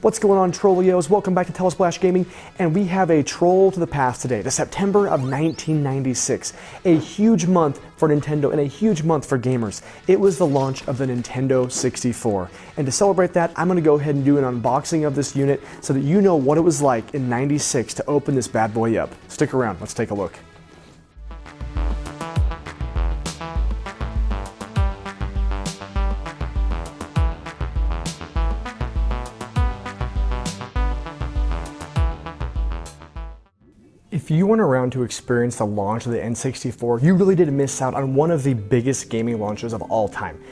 What's going on, Trollios? Welcome back to Telesplash Gaming, and we have a troll to the past today, the September of 1996. A huge month for Nintendo and a huge month for gamers. It was the launch of the Nintendo 64. And to celebrate that, I'm gonna go ahead and do an unboxing of this unit so that you know what it was like in 96 to open this bad boy up. Stick around, let's take a look. If you weren't around to experience the launch of the N64, you really did miss out on one of the biggest gaming launches of all time.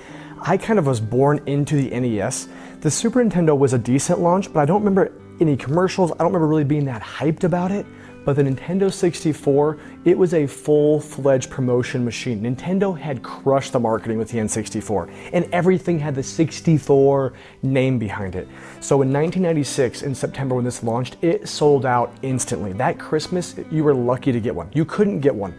I kind of was born into the NES. The Super Nintendo was a decent launch, but I don't remember any commercials. I don't remember really being that hyped about it. But the Nintendo 64, it was a full-fledged promotion machine. Nintendo had crushed the marketing with the N64, and everything had the 64 name behind it. So in 1996, in September when this launched, it sold out instantly. That Christmas, you were lucky to get one. You couldn't get one.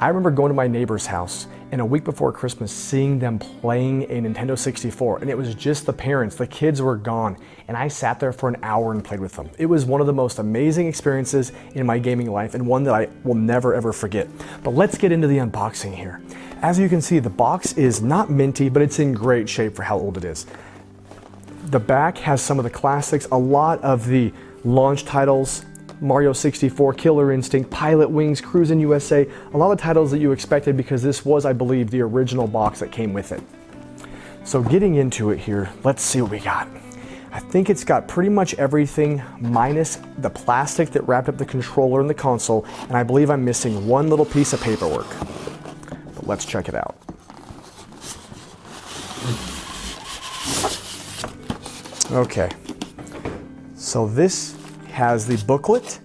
I remember going to my neighbor's house and a week before Christmas seeing them playing a Nintendo 64, and it was just the parents. The kids were gone, and I sat there for an hour and played with them. It was one of the most amazing experiences in my gaming life and one that I will never ever forget. But let's get into the unboxing here. As you can see, the box is not minty, but it's in great shape for how old it is. The back has some of the classics, a lot of the launch titles, Mario 64, Killer Instinct, Pilot Wings, Cruisin' USA, a lot of titles that you expected because this was, I believe, the original box that came with it. So getting into it here, let's see what we got. I think it's got pretty much everything minus the plastic that wrapped up the controller and the console, and I believe I'm missing one little piece of paperwork. But let's check it out. Okay, so this has the booklet.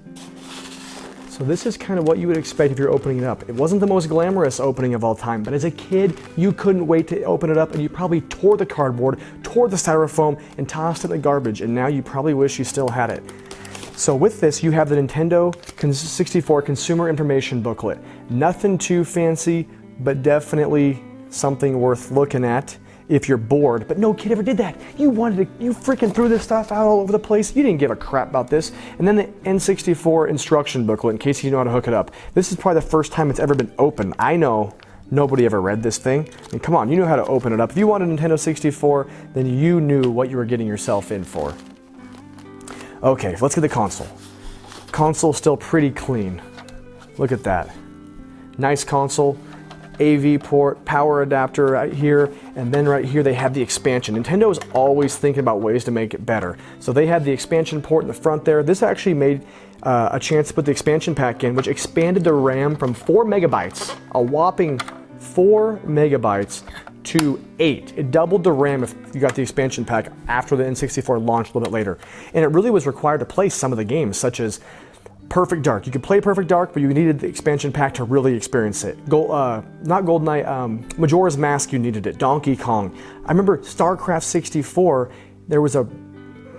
So this is kind of what you would expect if you're opening it up. It wasn't the most glamorous opening of all time, but as a kid, you couldn't wait to open it up, and you probably tore the cardboard, tore the styrofoam, and tossed it in the garbage, and now you probably wish you still had it. So with this, you have the Nintendo 64 Consumer Information Booklet. Nothing too fancy, but definitely something worth looking at if you're bored. But no kid ever did that. You freaking threw this stuff out all over the place. You didn't give a crap about this. And then the N64 Instruction Booklet, in case you know how to hook it up. This is probably the first time it's ever been opened. I know nobody ever read this thing. And come on, you know how to open it up. If you wanted a Nintendo 64, then you knew what you were getting yourself in for. Okay, let's get the console. Console's still pretty clean. Look at that. Nice console. AV port, power adapter right here, and then right here they have the expansion. Nintendo is always thinking about ways to make it better. So they had the expansion port in the front there. This actually made a chance to put the expansion pack in, which expanded the RAM from 4 megabytes, a whopping 4 megabytes, to 8. It doubled the RAM if you got the expansion pack after the N64 launched a little bit later. And it really was required to play some of the games, such as Perfect Dark. You could play Perfect Dark, but you needed the expansion pack to really experience it. Not GoldenEye, Majora's Mask, you needed it. Donkey Kong. I remember StarCraft 64, there was a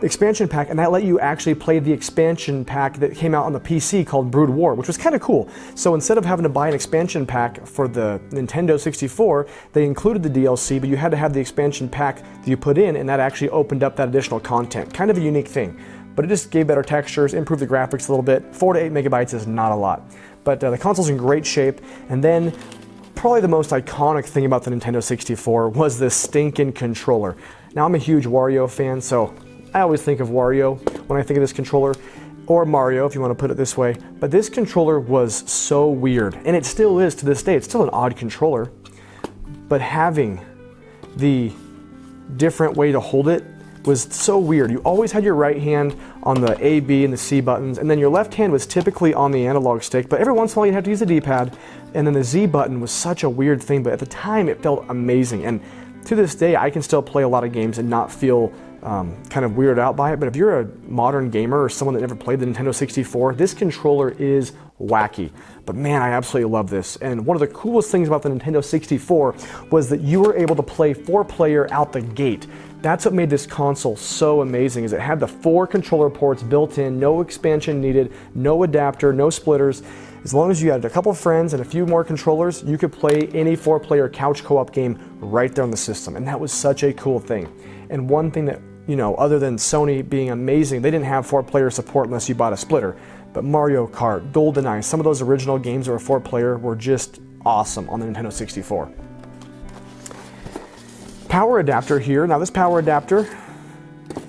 expansion pack, and that let you actually play the expansion pack that came out on the PC called Brood War, which was kind of cool. So instead of having to buy an expansion pack for the Nintendo 64, they included the DLC, but you had to have the expansion pack that you put in, and that actually opened up that additional content. Kind of a unique thing. But it just gave better textures, improved the graphics a little bit. 4 to 8 megabytes is not a lot. But the console's in great shape. And then, probably the most iconic thing about the Nintendo 64 was this stinking controller. Now, I'm a huge Wario fan, so I always think of Wario when I think of this controller. Or Mario, if you want to put it this way. But this controller was so weird. And it still is to this day. It's still an odd controller. But having the different way to hold it was so weird. You always had your right hand on the A, B, and the C buttons, and then your left hand was typically on the analog stick, but every once in a while you had to use the D-pad, and then the Z button was such a weird thing, but at the time it felt amazing. And to this day, I can still play a lot of games and not feel kind of weirded out by it, but if you're a modern gamer or someone that never played the Nintendo 64, this controller is wacky. But man, I absolutely love this. And one of the coolest things about the Nintendo 64 was that you were able to play 4-player out the gate. That's what made this console so amazing, is it had the 4 controller ports built in, no expansion needed, no adapter, no splitters. As long as you had a couple of friends and a few more controllers, you could play any 4-player couch co-op game right there on the system. And that was such a cool thing. And one thing that you know, other than Sony being amazing, they didn't have 4-player support unless you bought a splitter. But Mario Kart, GoldenEye, some of those original games that were 4-player were just awesome on the Nintendo 64. Power adapter here. Now this power adapter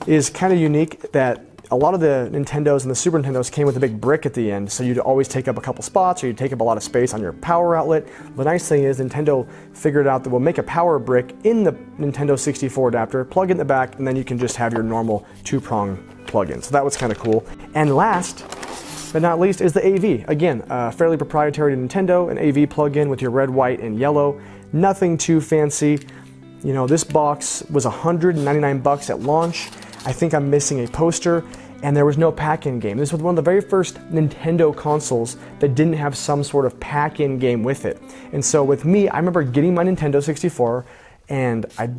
is kind of unique that a lot of the Nintendos and the Super Nintendos came with a big brick at the end, so you'd always take up a couple spots or you'd take up a lot of space on your power outlet. The nice thing is Nintendo figured out that we'll make a power brick in the Nintendo 64 adapter, plug it in the back, and then you can just have your normal 2-prong plug-in. So that was kind of cool. And last but not least is the AV. Again, fairly proprietary to Nintendo, an AV plug-in with your red, white, and yellow. Nothing too fancy. You know, this box was $199 at launch. I think I'm missing a poster, and there was no pack-in game. This was one of the very first Nintendo consoles that didn't have some sort of pack-in game with it. And so with me, I remember getting my Nintendo 64, and I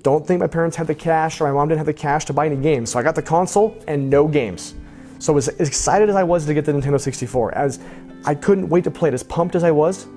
don't think my parents had the cash, or my mom didn't have the cash to buy any games. So I got the console and no games. So as excited as I was to get the Nintendo 64, as I couldn't wait to play it, as pumped as I was,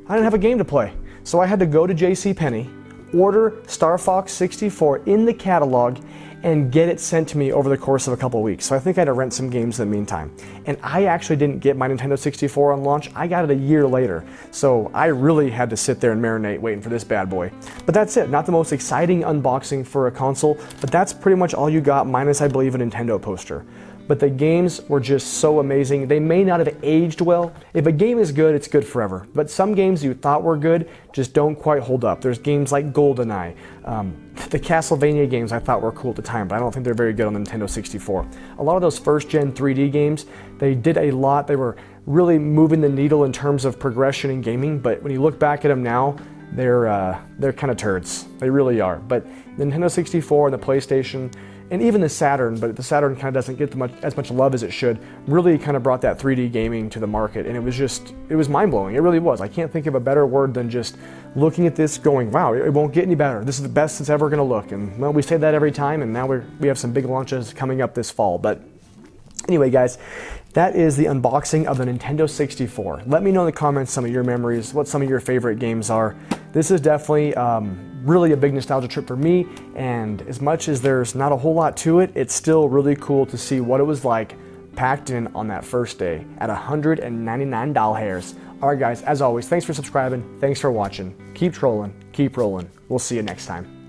I didn't have a game to play. So I had to go to JCPenney, order Star Fox 64 in the catalog, and get it sent to me over the course of a couple weeks. So I think I had to rent some games in the meantime. And I actually didn't get my Nintendo 64 on launch, I got it a year later. So I really had to sit there and marinate waiting for this bad boy. But that's it, not the most exciting unboxing for a console, but that's pretty much all you got, minus I believe a Nintendo poster. But the games were just so amazing. They may not have aged well. If a game is good, it's good forever. But some games you thought were good just don't quite hold up. There's games like GoldenEye. The Castlevania games I thought were cool at the time, but I don't think they're very good on the Nintendo 64. A lot of those first-gen 3D games, they did a lot. They were really moving the needle in terms of progression in gaming, but when you look back at them now, they're kind of turds. They really are. But the Nintendo 64 and the PlayStation, and even the Saturn, but the Saturn kind of doesn't get as much love as it should, really kind of brought that 3D gaming to the market, and it was mind-blowing. It really was. I can't think of a better word than just looking at this going, wow, it won't get any better. This is the best it's ever going to look. And well, we say that every time, and now we have some big launches coming up this fall. But anyway, guys, that is the unboxing of the Nintendo 64. Let me know in the comments some of your memories, what some of your favorite games are. This is definitely really a big nostalgia trip for me, and as much as there's not a whole lot to it, it's still really cool to see what it was like packed in on that first day at $199. All right, guys, as always, thanks for subscribing, thanks for watching. Keep trolling, keep rolling. We'll see you next time.